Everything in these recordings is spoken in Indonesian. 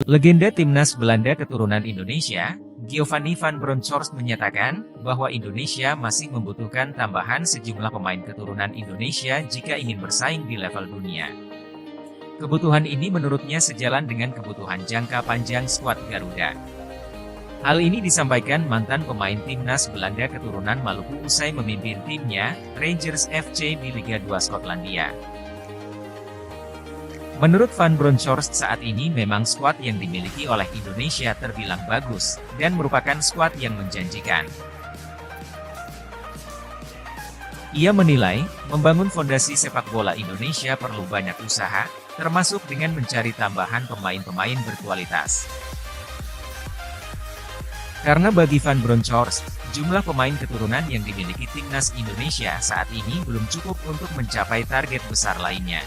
Legenda timnas Belanda keturunan Indonesia, Giovanni van Bronckhorst menyatakan bahwa Indonesia masih membutuhkan tambahan sejumlah pemain keturunan Indonesia jika ingin bersaing di level dunia. Kebutuhan ini menurutnya sejalan dengan kebutuhan jangka panjang skuad Garuda. Hal ini disampaikan mantan pemain timnas Belanda keturunan Maluku usai memimpin timnya, Rangers FC di Liga 2 Skotlandia. Menurut Van Bronckhorst saat ini memang skuad yang dimiliki oleh Indonesia terbilang bagus, dan merupakan skuad yang menjanjikan. Ia menilai, membangun fondasi sepak bola Indonesia perlu banyak usaha, termasuk dengan mencari tambahan pemain-pemain berkualitas. Karena bagi Van Bronckhorst, jumlah pemain keturunan yang dimiliki timnas Indonesia saat ini belum cukup untuk mencapai target besar lainnya.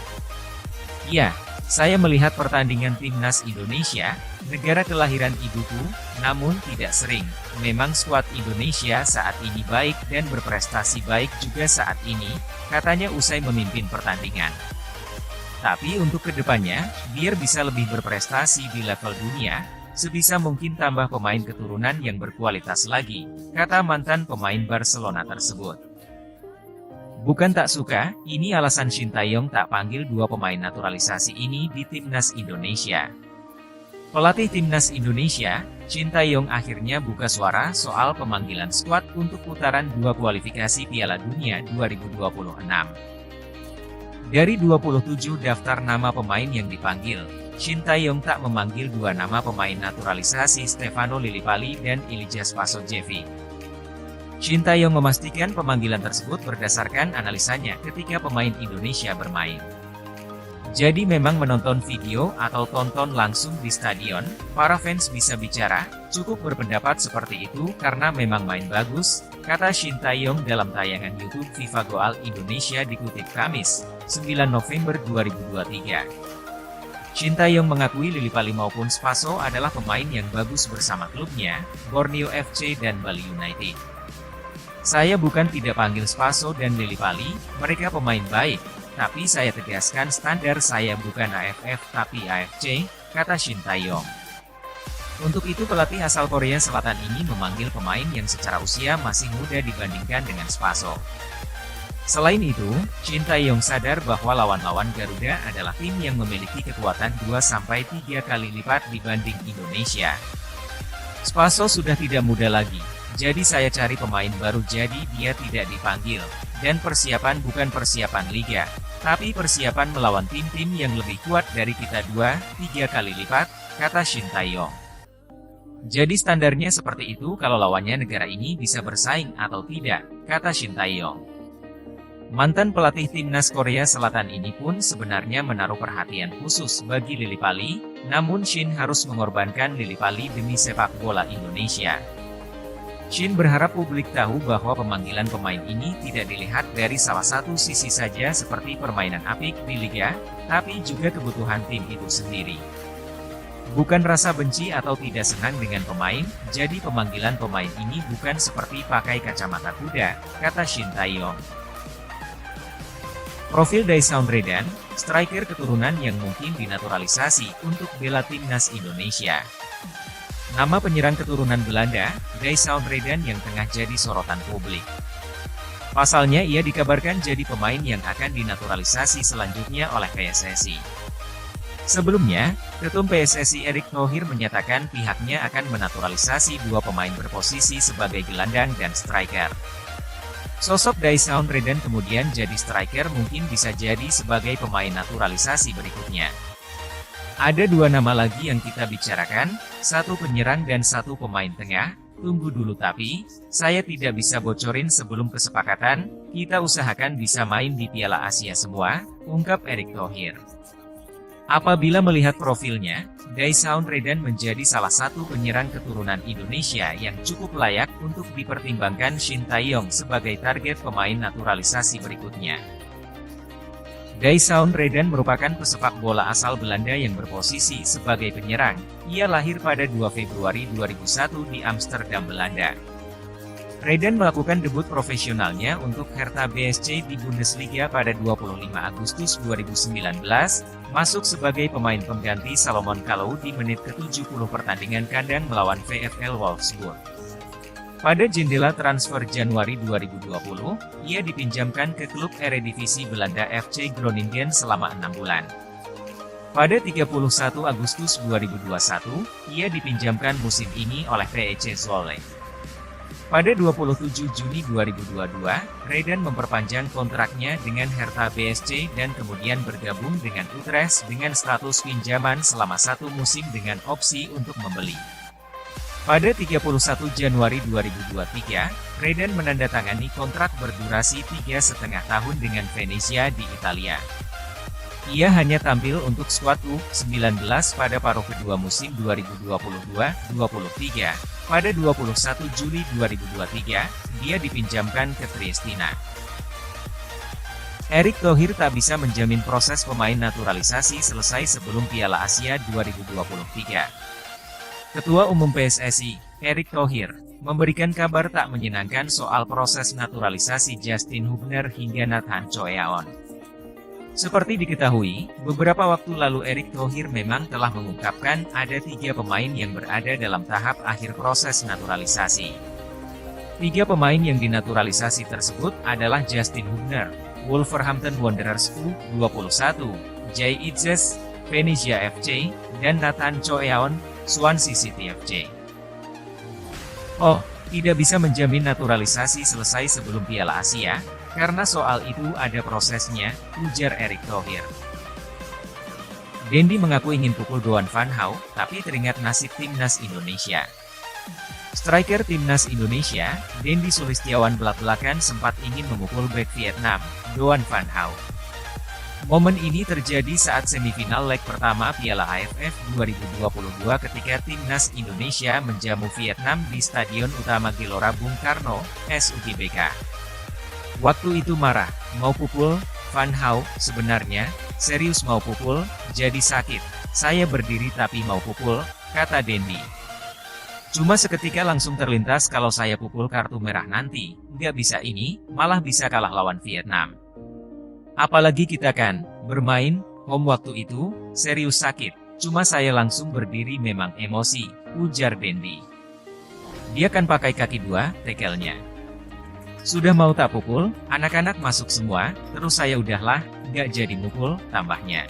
Ya, saya melihat pertandingan timnas Indonesia, negara kelahiran ibuku, namun tidak sering. Memang skuad Indonesia saat ini baik dan berprestasi baik juga saat ini, katanya usai memimpin pertandingan. Tapi untuk kedepannya, biar bisa lebih berprestasi di level dunia, sebisa mungkin tambah pemain keturunan yang berkualitas lagi, kata mantan pemain Barcelona tersebut. Bukan tak suka, ini alasan Shin Tae-yong tak panggil dua pemain naturalisasi ini di timnas Indonesia. Pelatih timnas Indonesia, Shin Tae-yong akhirnya buka suara soal pemanggilan skuad untuk putaran 2 kualifikasi Piala Dunia 2026. Dari 27 daftar nama pemain yang dipanggil, Shin Tae-yong tak memanggil dua nama pemain naturalisasi Stefano Lillipali dan Elijah Spasojevic. Shin Tae-yong memastikan pemanggilan tersebut berdasarkan analisanya ketika pemain Indonesia bermain. Jadi memang menonton video atau tonton langsung di stadion, para fans bisa bicara, cukup berpendapat seperti itu karena memang main bagus, kata Shin Tae-yong dalam tayangan YouTube FIFA Goal Indonesia dikutip Kamis, 9 November 2023. Shin Tae-yong mengakui Lillipali maupun Spaso adalah pemain yang bagus bersama klubnya, Borneo FC dan Bali United. Saya bukan tidak panggil Spaso dan Lillipali, mereka pemain baik, tapi saya tegaskan standar saya bukan AFF tapi AFC, kata Shin Tae-yong. Untuk itu pelatih asal Korea Selatan ini memanggil pemain yang secara usia masih muda dibandingkan dengan Spaso. Selain itu, Shin Tae-yong sadar bahwa lawan-lawan Garuda adalah tim yang memiliki kekuatan 2-3 kali lipat dibanding Indonesia. Spaso sudah tidak muda lagi. Jadi saya cari pemain baru jadi dia tidak dipanggil, dan persiapan bukan persiapan liga, tapi persiapan melawan tim-tim yang lebih kuat dari kita 2-3 kali lipat, kata Shin Tae-yong. Jadi standarnya seperti itu kalau lawannya negara ini bisa bersaing atau tidak, kata Shin Tae-yong. Mantan pelatih timnas Korea Selatan ini pun sebenarnya menaruh perhatian khusus bagi Lillipali, namun Shin harus mengorbankan Lillipali demi sepak bola Indonesia. Shin berharap publik tahu bahwa pemanggilan pemain ini tidak dilihat dari salah satu sisi saja seperti permainan apik di liga, tapi juga kebutuhan tim itu sendiri. Bukan rasa benci atau tidak senang dengan pemain, jadi pemanggilan pemain ini bukan seperti pakai kacamata kuda, kata Shin Tae-yong. Profil Daesaun Redan, striker keturunan yang mungkin dinaturalisasi untuk bela timnas Indonesia. Nama penyerang keturunan Belanda, Daesaun Redan yang tengah jadi sorotan publik. Pasalnya ia dikabarkan jadi pemain yang akan dinaturalisasi selanjutnya oleh PSSI. Sebelumnya, Ketum PSSI Erick Thohir menyatakan pihaknya akan menaturalisasi dua pemain berposisi sebagai gelandang dan striker. Sosok Daesaun Redan kemudian jadi striker mungkin bisa jadi sebagai pemain naturalisasi berikutnya. Ada dua nama lagi yang kita bicarakan, satu penyerang dan satu pemain tengah, tunggu dulu tapi, saya tidak bisa bocorin sebelum kesepakatan, kita usahakan bisa main di Piala Asia semua, ungkap Erick Thohir. Apabila melihat profilnya, Daesaun Redan menjadi salah satu penyerang keturunan Indonesia yang cukup layak untuk dipertimbangkan Shin Tae-yong sebagai target pemain naturalisasi berikutnya. Daesaun Redan merupakan pesepak bola asal Belanda yang berposisi sebagai penyerang. Ia lahir pada 2 Februari 2001 di Amsterdam, Belanda. Reden melakukan debut profesionalnya untuk Hertha BSC di Bundesliga pada 25 Agustus 2019, masuk sebagai pemain pengganti Salomon Kalou di menit ke-70 pertandingan kandang melawan VfL Wolfsburg. Pada jendela transfer Januari 2020, ia dipinjamkan ke klub Eredivisie Belanda FC Groningen selama 6 bulan. Pada 31 Agustus 2021, ia dipinjamkan musim ini oleh PEC Zwolle. Pada 27 Juni 2022, Reden memperpanjang kontraknya dengan Hertha BSC dan kemudian bergabung dengan Utrecht dengan status pinjaman selama 1 musim dengan opsi untuk membeli. Pada 31 Januari 2023, Reden menandatangani kontrak berdurasi 3,5 tahun dengan Venezia di Italia. Ia hanya tampil untuk skuad U19 pada paruh kedua musim 2022-23. Pada 21 Juli 2023, dia dipinjamkan ke Triestina. Erick Thohir tak bisa menjamin proses pemain naturalisasi selesai sebelum Piala Asia 2023. Ketua Umum PSSI, Erick Thohir, memberikan kabar tak menyenangkan soal proses naturalisasi Justin Hubner hingga Nathan Choeaon. Seperti diketahui, beberapa waktu lalu Erick Thohir memang telah mengungkapkan ada 3 pemain yang berada dalam tahap akhir proses naturalisasi. 3 pemain yang dinaturalisasi tersebut adalah Justin Hubner, Wolverhampton Wanderers U21, Jay Itzes, Venezia FC, dan Nathan Choeaon, Swansea City FC. Oh, tidak bisa menjamin naturalisasi selesai sebelum Piala Asia, karena soal itu ada prosesnya, ujar Erick Thohir. Dendi mengaku ingin pukul Doan van Hau, tapi teringat nasib timnas Indonesia. Striker timnas Indonesia, Dendi Sulistiawan belak-belakan sempat ingin memukul bek Vietnam, Doan van Hau. Momen ini terjadi saat semifinal leg pertama Piala AFF 2022 ketika timnas Indonesia menjamu Vietnam di Stadion Utama Gelora Bung Karno, SUGBK. Waktu itu marah, mau pukul, Van Hau, sebenarnya, serius mau pukul, jadi sakit, saya berdiri tapi mau pukul, kata Dendi. Cuma seketika langsung terlintas kalau saya pukul kartu merah nanti, nggak bisa ini, malah bisa kalah lawan Vietnam. Apalagi kita kan, bermain, home waktu itu, serius sakit, cuma saya langsung berdiri memang emosi, ujar Dendi. Dia kan pakai kaki 2, tekelnya. Sudah mau tak pukul, anak-anak masuk semua, terus saya udahlah, gak jadi mukul, tambahnya.